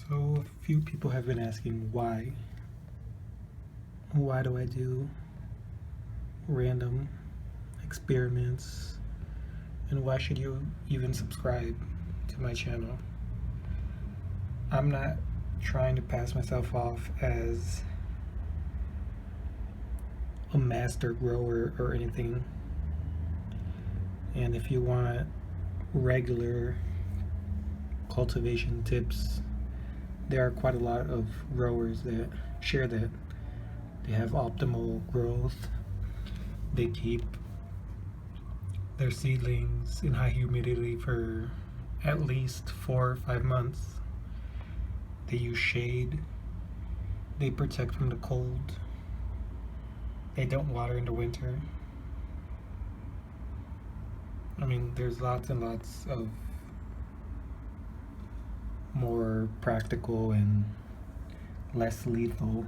So a few people have been asking why. Why do I do random experiments? And why should you even subscribe to my channel? I'm not trying to pass myself off as a master grower or anything. And if you want regular cultivation tips, there are quite a lot of growers that share that. They have optimal growth. They keep their seedlings in high humidity for at least 4 or 5 months. They use shade. They protect from the cold. They don't water in the winter. I mean, there's lots and lots of more practical and less lethal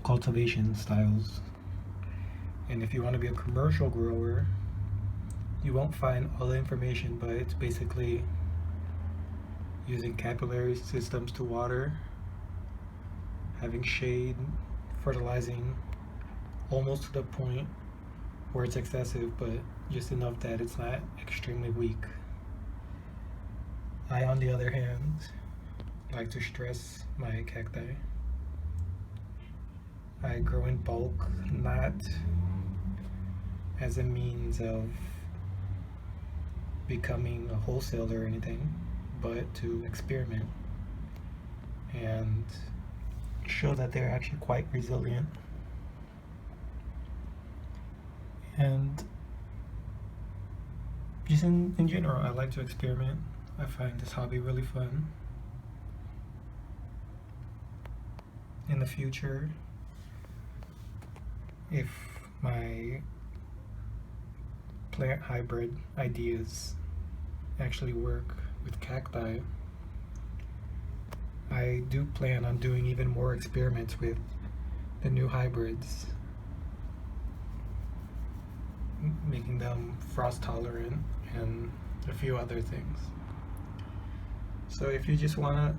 cultivation styles. And if you want to be a commercial grower, you won't find all the information, but it's basically using capillary systems to water, having shade, fertilizing almost to the point where it's excessive, but just enough that it's not extremely weak. I, on the other hand, like to stress my cacti. I grow in bulk, not as a means of becoming a wholesaler or anything, but to experiment and show that they're actually quite resilient. And just in general, I like to experiment. I find this hobby really fun. In the future, if my plant hybrid ideas actually work with cacti, I do plan on doing even more experiments with the new hybrids, making them frost tolerant and a few other things. So if you just want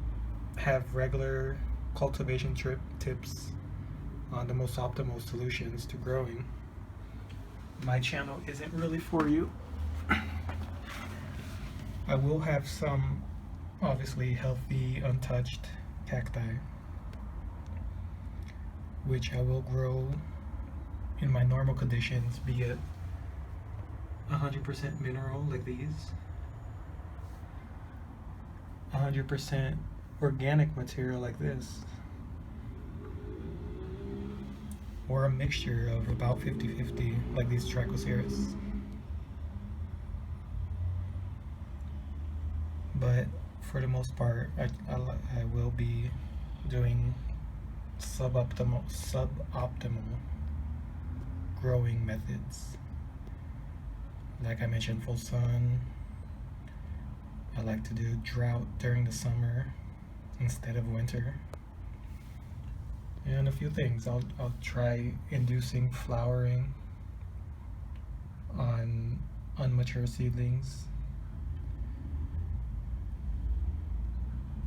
to have regular cultivation tips on the most optimal solutions to growing, my channel isn't really for you. I will have some obviously healthy, untouched cacti, which I will grow in my normal conditions, be it 100% mineral like these, 100% organic material like this, or a mixture of about 50-50 like these trichoceras. But for the most part, I will be doing suboptimal growing methods. Like I mentioned, full sun. I like to do drought during the summer instead of winter. And a few things. I'll try inducing flowering on unmature seedlings.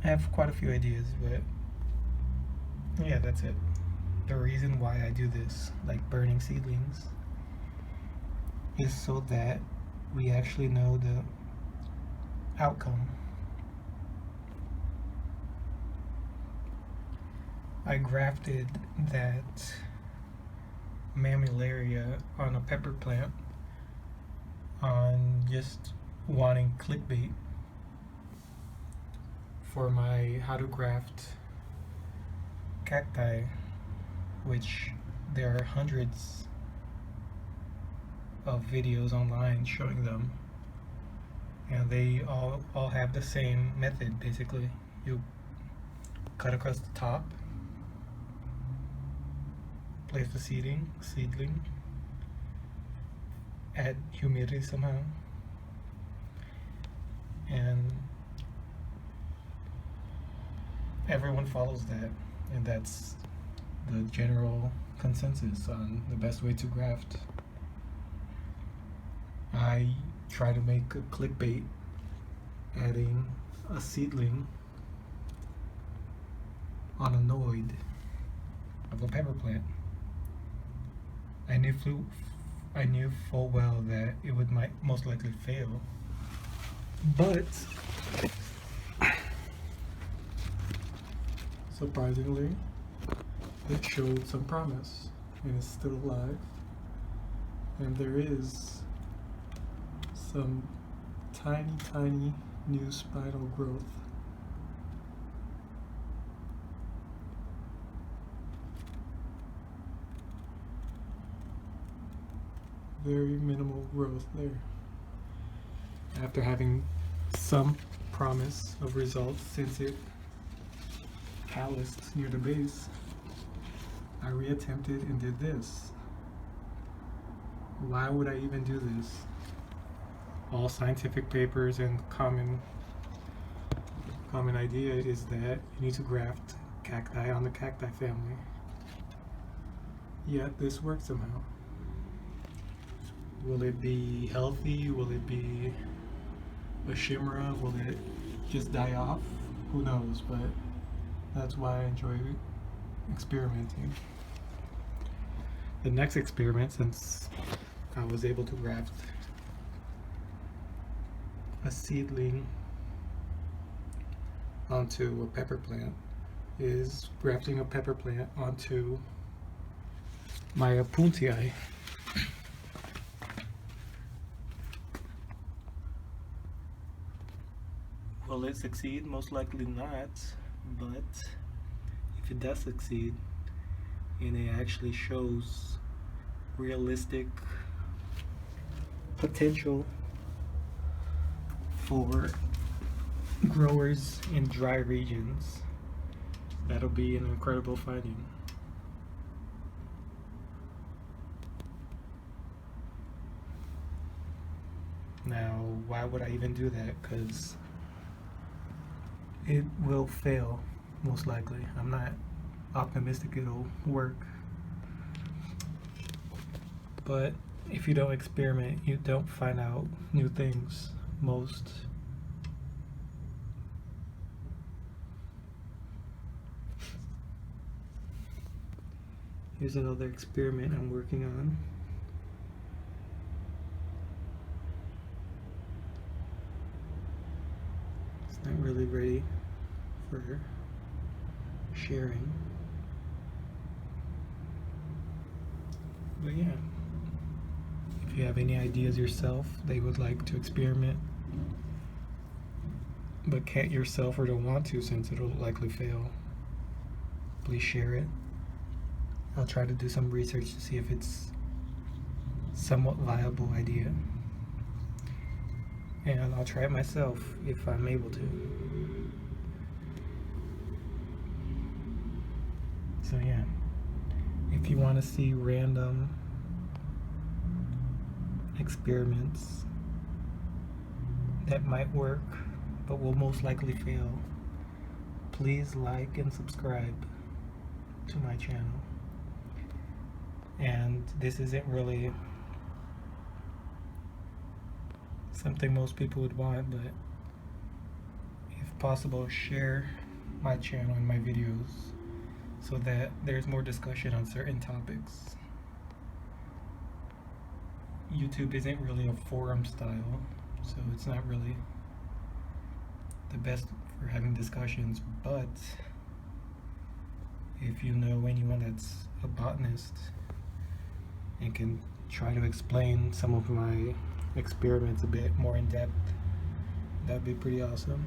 I have quite a few ideas, but yeah, that's it. The reason why I do this, like burning seedlings, is so that we actually know the outcome. I grafted that mammillaria on a pepper plant on just wanting clickbait for my how to graft cacti, which there are hundreds of videos online showing them, and they all have the same method. Basically, you cut across the top, place the seedling, add humidity somehow, and everyone follows that, and that's the general consensus on the best way to graft. I try to make a clickbait adding a seedling on a node of a pepper plant. I knew full well that it would most likely fail, but surprisingly, it showed some promise and is still alive. And there is some tiny new spinal growth. Very minimal growth there. After having some promise of results since it calloused near the base, I reattempted and did this. Why would I even do this? All scientific papers and common idea is that you need to graft cacti on the cacti family. Yet this worked somehow. Will it be healthy? Will it be a chimera? Will it just die off? Who knows, but that's why I enjoy experimenting. The next experiment, since I was able to graft a seedling onto a pepper plant, is grafting a pepper plant onto my Apuntii. Will it succeed? Most likely not, but if it does succeed and it actually shows realistic potential for growers in dry regions, that'll be an incredible finding. Now, why would I even do that? Because it will fail, most likely. I'm not optimistic it'll work. But if you don't experiment, you don't find out new things. Here's another experiment I'm working on. It's not really ready for sharing. But yeah, if you have any ideas yourself that you would like to experiment but can't yourself or don't want to since it'll likely fail, please share it. I'll try to do some research to see if it's somewhat viable idea, and I'll try it myself if I'm able to. So yeah, if you want to see random experiments that might work but will most likely fail, please like and subscribe to my channel. And this isn't really something most people would want, but if possible, share my channel and my videos so that there's more discussion on certain topics. YouTube isn't really a forum style, so it's not really the best for having discussions, but if you know anyone that's a botanist and can try to explain some of my experiments a bit more in depth, that'd be pretty awesome.